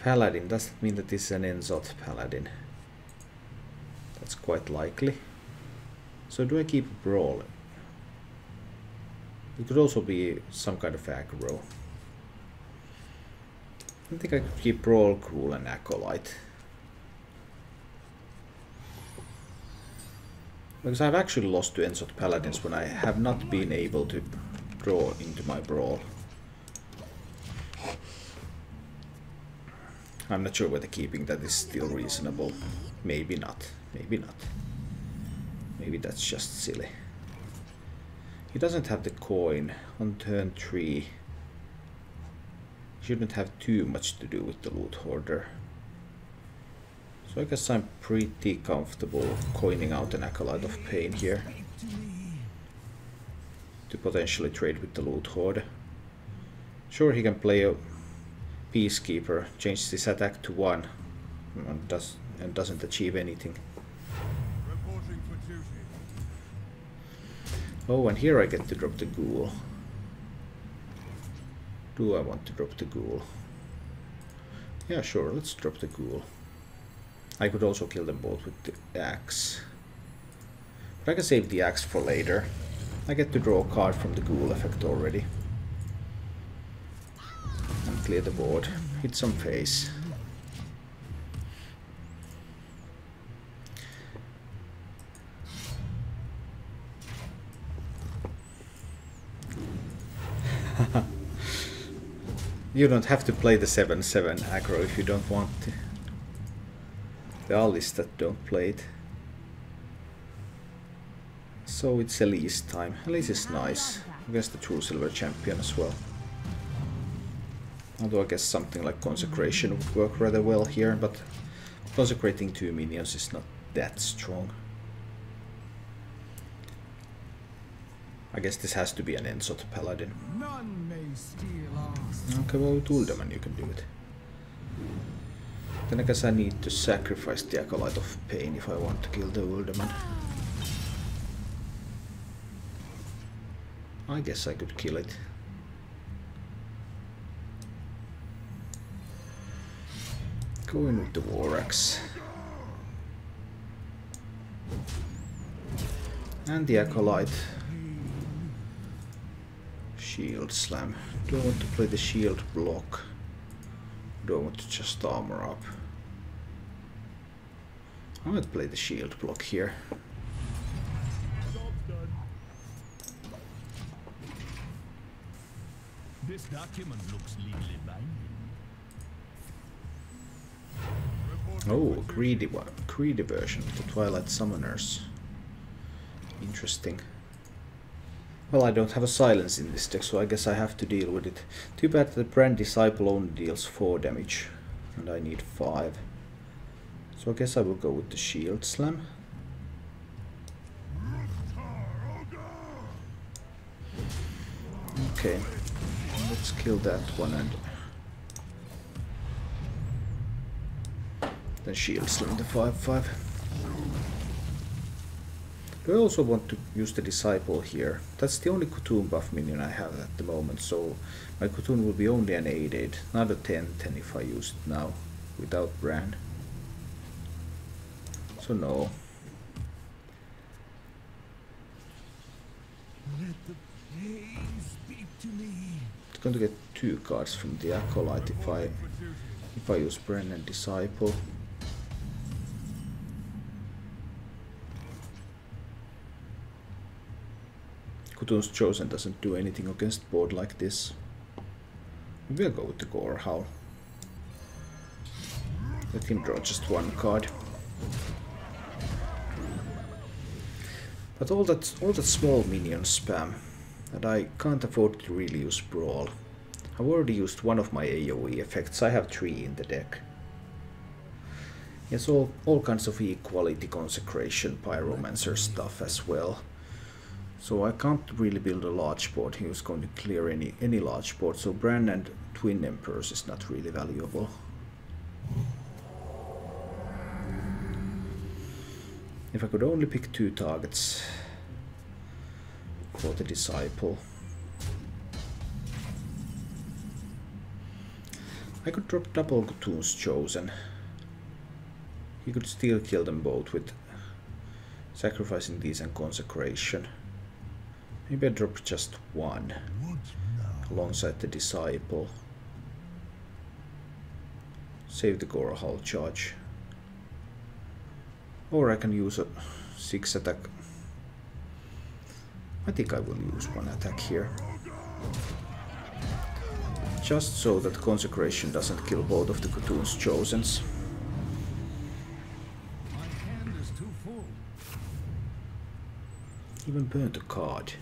Paladin, does that mean that this is an N'Zoth Paladin? That's quite likely. So do I keep Brawl? It could also be some kind of aggro. I think I could keep Brawl, Cruel and Acolyte. Because I've actually lost to N'Zoth Paladins when I have not been able to draw into my Brawl. I'm not sure whether keeping that is still reasonable. Maybe not. Maybe not. Maybe that's just silly. He doesn't have the coin on turn 3. Shouldn't have too much to do with the loot hoarder. So I guess I'm pretty comfortable coining out an Acolyte of Pain here. To potentially trade with the loot hoard. Sure, he can play a Peacekeeper, change this attack to 1 and doesn't achieve anything. Oh, and here I get to drop the Ghoul. Do I want to drop the Ghoul? Yeah, sure, let's drop the Ghoul. I could also kill them both with the axe. But I can save the axe for later. I get to draw a card from the Ghoul effect already. And clear the board. Hit some face. You don't have to play the 7/7 aggro if you don't want to. There are lists that don't play it. So it's Elise time. Elise is nice. Against the True Silver Champion as well. Although I guess something like Consecration would work rather well here, but consecrating 2 minions is not that strong. I guess this has to be an N'Zoth Paladin. Okay, well with Uldaman you can do it. Then I guess I need to sacrifice the Acolyte of Pain if I want to kill the Uldaman. I guess I could kill it. Go in with the War Axe. And the Acolyte. Shield Slam. Do I want to play the shield block? Do I want to just armor up? I might play the shield block here. This document looks legally binding. Oh, greedy one. Greedy version of the Twilight Summoners. Interesting. Well, I don't have a silence in this deck, so I guess I have to deal with it. Too bad that the Brand Disciple only deals 4 damage, and I need 5. So I guess I will go with the Shield Slam. Okay, let's kill that one and then Shield Slam the 5/5. Do I also want to use the Disciple here? That's the only Khotun buff minion I have at the moment, so my Khotun will be only an 8/8, not a 10/10 if I use it now, without Bran. So no. Let the pain speak to me. It's going to get 2 cards from the Acolyte if I use Bran and Disciple. Khutun's Chosen doesn't do anything against board like this. Maybe I'll go with the Gore Howl. Let him draw just 1 card. But all that small minion spam, and I can't afford to really use Brawl. I've already used one of my AoE effects. I have 3 in the deck. Yes, all kinds of equality, consecration, pyromancer stuff as well. So I can't really build a large board. He was going to clear any large board, so Bran and Twin Emperors is not really valuable. If I could only pick 2 targets for the Disciple. I could drop double Cthulhu's Chosen. He could still kill them both with sacrificing these and consecration. Maybe I drop just one alongside the disciple. Save the Gorahal charge. Or I can use a 6 attack. I think I will use 1 attack here. Just so that consecration doesn't kill both of the Cthulhu's Chosens. Even burnt a card.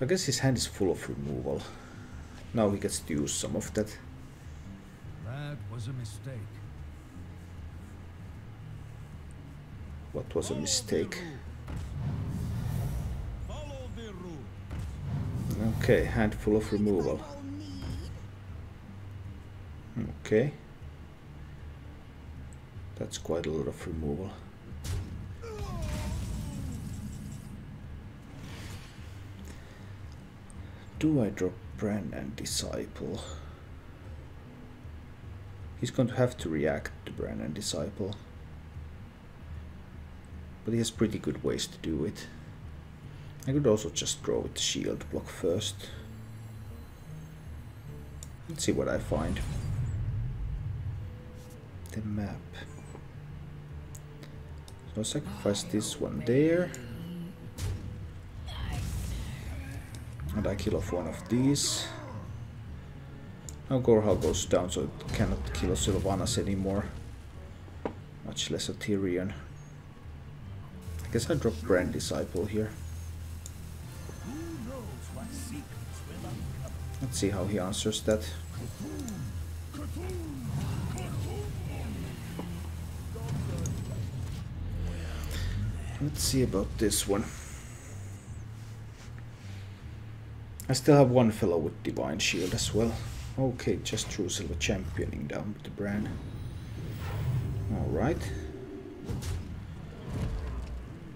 I guess his hand is full of removal. Now he gets to use some of that. That was a mistake. What was a mistake? Okay, hand full of removal. Okay. That's quite a lot of removal. Do I drop Bran and Disciple? He's going to have to react to Bran and Disciple. But he has pretty good ways to do it. I could also just draw with the shield block first. Let's see what I find. The map. So I'll sacrifice this one there. And I kill off one of these. Now Gorhal goes down, so it cannot kill Sylvanas anymore. Much less a Tirion. I guess I drop Brand Disciple here. Let's see how he answers that. Let's see about this one. I still have one fellow with Divine Shield as well. Okay, just True Silver championing down with the Bran. Alright.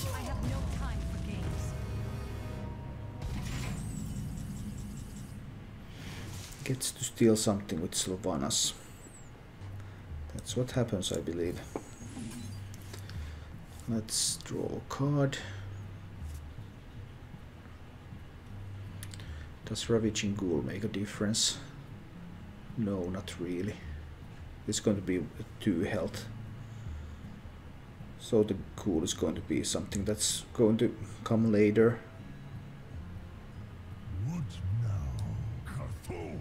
I have no time for games. Gets to steal something with Sylvanas. That's what happens, I believe. Let's draw a card. Does Ravaging Ghoul make a difference? No, not really. It's going to be 2 health. So the Ghoul is going to be something that's going to come later. What now, Carthon?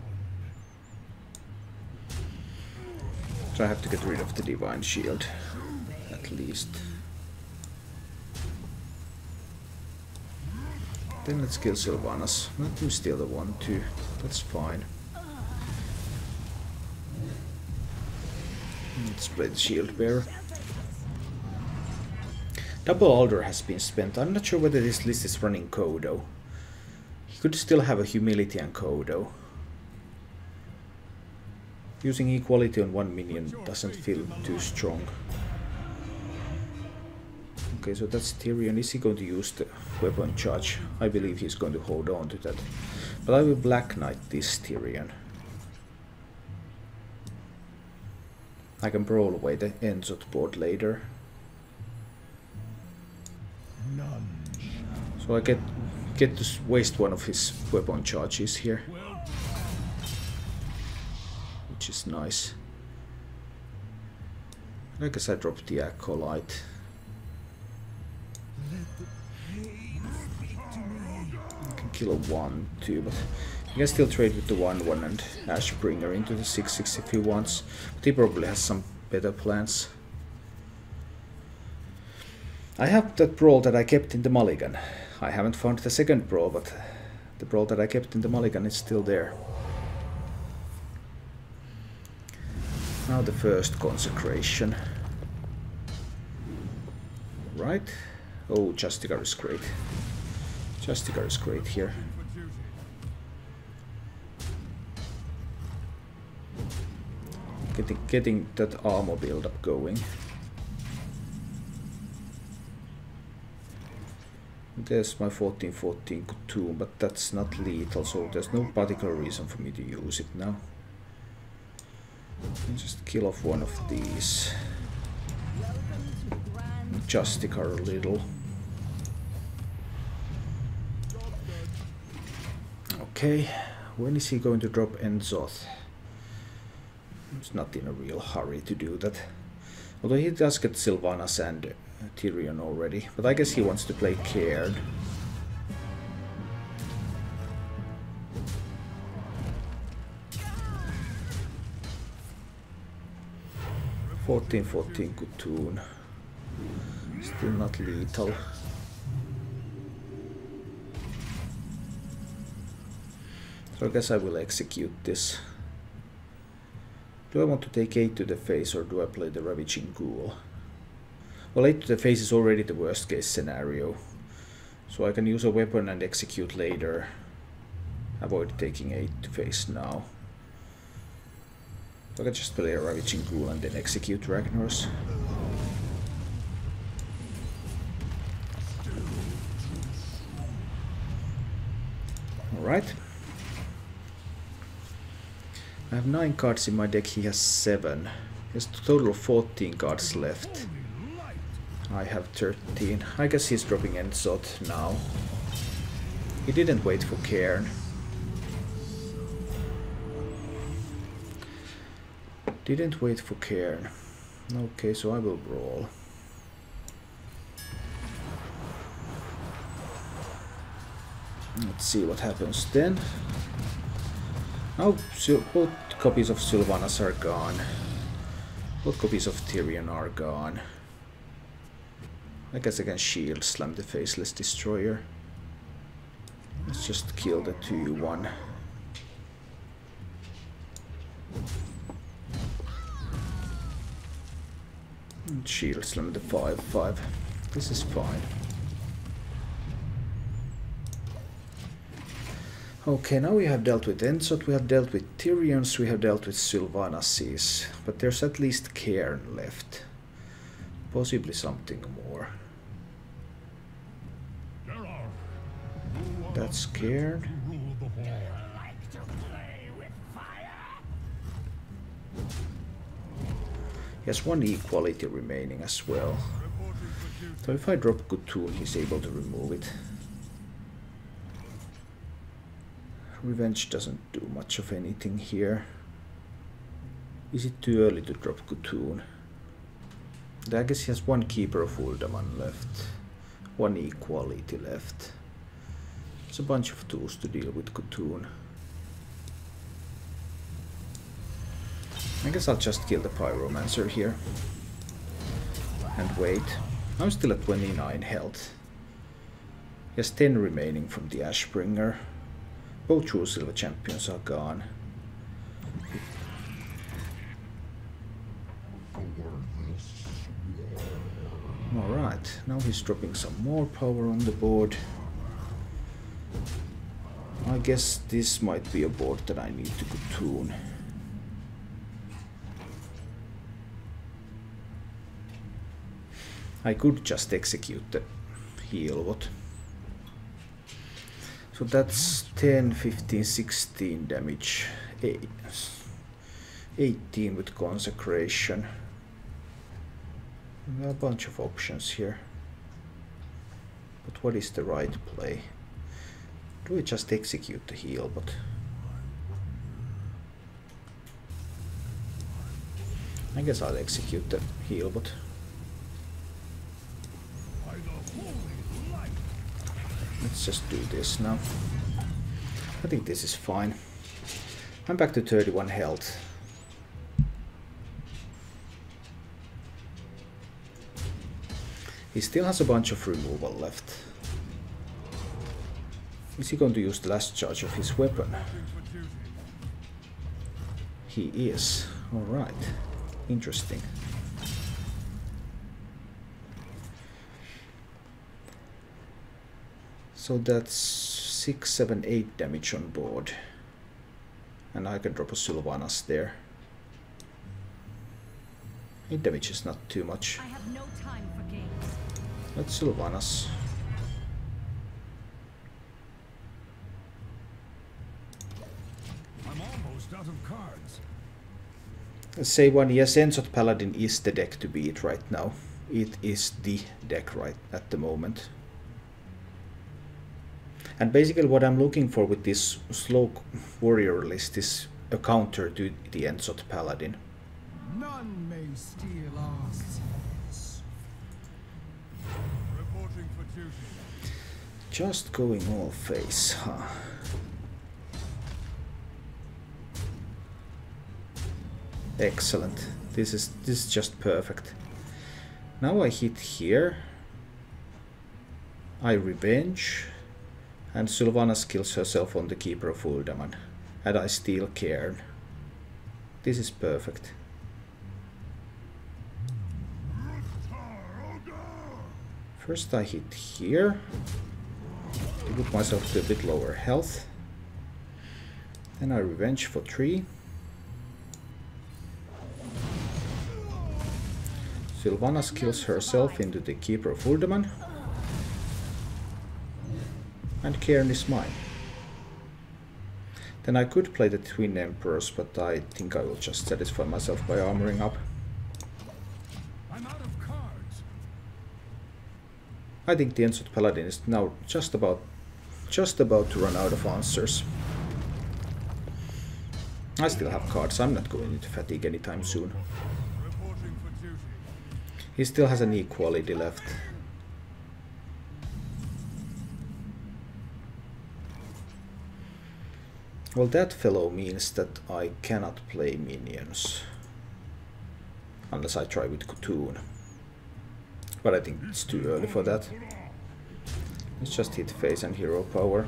So I have to get rid of the Divine Shield, at least. Then let's kill Sylvanas. Let him steal the 1-2. That's fine. Let's play the Shield Bearer. Double Alder has been spent. I'm not sure whether this list is running Kodo. He could still have a Humility and Kodo. Using Equality on 1 minion doesn't feel too strong. Okay, so that's Tirion. Is he going to use the weapon charge? I believe he's going to hold on to that. But I will Black Knight this Tirion. I can Brawl away the N'Zoth board later. None. So I get to waste one of his weapon charges here. Which is nice. I guess I drop the Acolyte. I can kill a 1-2, but he can still trade with the 1-1 and Ashbringer into the 6-6 if he wants. But he probably has some better plans. I have that Brawl that I kept in the Mulligan. I haven't found the second Brawl, but the Brawl that I kept in the Mulligan is still there. Now the first consecration. Right. Oh, Justicar is great. Justicar is great here. Getting that armor build up going. There's my 14-14 Cthulhu, but that's not lethal, so there's no particular reason for me to use it now. And just kill off one of these. Justicate a little. Okay, when is he going to drop N'Zoth? He's not in a real hurry to do that. Although he does get Sylvanas and Tirion already. But I guess he wants to play Cairn. $14-14 good tune. Still not lethal. So I guess I will execute this. Do I want to take 8 to the face or do I play the Ravaging Ghoul? Well, 8 to the face is already the worst case scenario. So I can use a weapon and execute later. Avoid taking 8 to face now. So I can just play a Ravaging Ghoul and then execute Ragnar's. Alright. I have 9 cards in my deck, he has 7. He has a total of 14 cards left. I have 13. I guess he's dropping N'Zoth now. He didn't wait for Cairn. Didn't wait for Cairn. Okay, so I will Brawl. Let's see what happens then. Now, both copies of Sylvanas are gone. Both copies of Tirion are gone. I guess I can shield slam the Faceless Destroyer. Let's just kill the 2-1. And shield slam the 5-5. This is fine. Okay, now we have dealt with N'Zoth, we have dealt with Tirions, we have dealt with Sylvanases, but there's at least Cairn left. Possibly something more. That's Cairn. He has 1 equality remaining as well. So if I drop good tool, he's able to remove it. Revenge doesn't do much of anything here. Is it too early to drop Kutun? I guess he has 1 Keeper of Uldaman left. 1 equality left. It's a bunch of tools to deal with Kutun. I guess I'll just kill the Pyromancer here. And wait. I'm still at 29 health. He has 10 remaining from the Ashbringer. Both true silver champions are gone. Alright, now he's dropping some more power on the board. I guess this might be a board that I need to tune. I could just execute the heal, what? So that's 10, 15, 16 damage. 18 with Consecration. There are a bunch of options here. But what is the right play? Do we just execute the heal? But I guess I'll execute the heal, but let's just do this now. I think this is fine. I'm back to 31 health. He still has a bunch of removal left. Is he going to use the last charge of his weapon? He is. Alright. Interesting. So that's 6, 7, 8 damage on board. And I can drop a Sylvanas there. 8 damage is not too much. I have no time for games. Let's Sylvanas. I'm almost out of cards. say one, yes, N'Zoth Paladin is the deck to beat right now. It is the deck right at the moment. And basically what I'm looking for with this slow warrior list is a counter to the N'Zoth Paladin. None may steal our souls. Reporting for duty. Just going all face, huh? Excellent. This is just perfect. Now I hit here. I revenge. And Sylvanas kills herself on the Keeper of Uldaman. And I steal Cairn. This is perfect. First I hit here. To put myself to a bit lower health. Then I revenge for 3. Sylvanas kills herself into the Keeper of Uldaman. And Cairn is mine. Then I could play the Twin Emperors, but I think I will just satisfy myself by armoring up. I'm out of cards. I think the N'Zoth Paladin is now just about to run out of answers. I still have cards, I'm not going into fatigue anytime soon. Reporting for duty. He still has an equality left. Well, that fellow means that I cannot play minions. Unless I try with Khotun. But I think it's too early for that. Let's just hit face and hero power.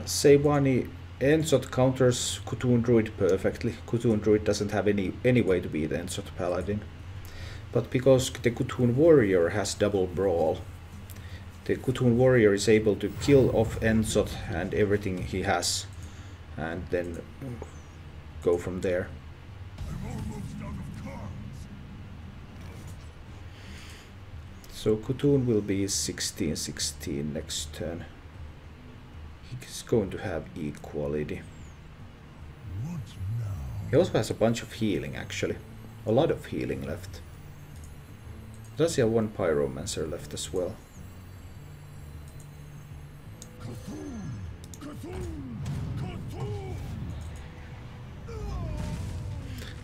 Seibani N'Zoth counters Khotun Druid perfectly. Khotun Druid doesn't have any way to beat N'Zoth Paladin. But because the Khotun Warrior has double Brawl, the Khotun Warrior is able to kill off N'Zoth and everything he has, and then go from there. I'm almost out of cards. So Khotun will be 16-16 next turn. He's going to have equality. What now? He also has a bunch of healing actually. A lot of healing left. Does he have one Pyromancer left as well?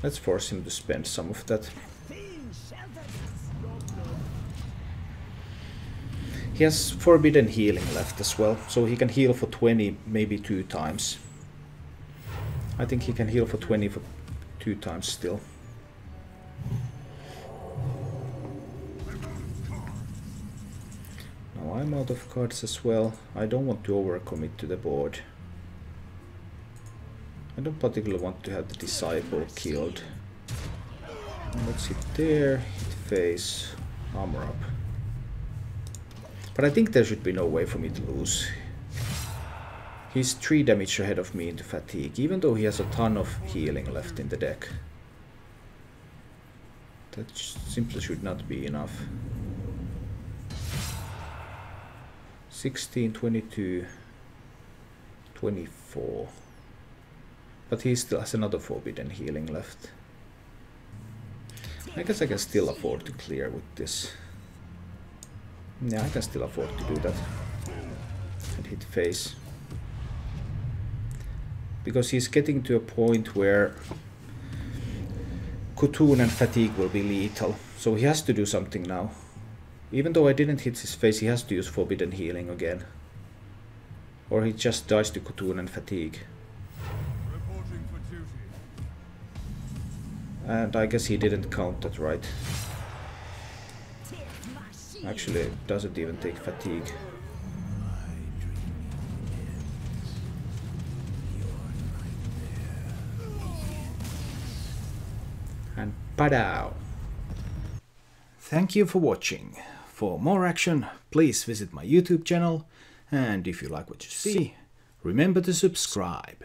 Let's force him to spend some of that. He has forbidden healing left as well, so he can heal for 20, maybe 2 times. I think he can heal for 20 for 2 times still. Now I'm out of cards as well. I don't want to overcommit to the board. I don't particularly want to have the Disciple killed. Let's hit there, hit face, armor up. But I think there should be no way for me to lose. He's 3 damage ahead of me into fatigue, even though he has a ton of healing left in the deck. That simply should not be enough. 16, 22, 24. But he still has another forbidden healing left. I guess I can still afford to clear with this. Yeah, I can still afford to do that. And hit face. Because he's getting to a point where Khotun and fatigue will be lethal. So he has to do something now. Even though I didn't hit his face, he has to use forbidden healing again. Or he just dies to Khotun and fatigue. Reporting for duty. And I guess he didn't count that right. Actually, it doesn't even take fatigue. And padow! Thank you for watching. For more action, please visit my YouTube channel, and if you like what you see, remember to subscribe.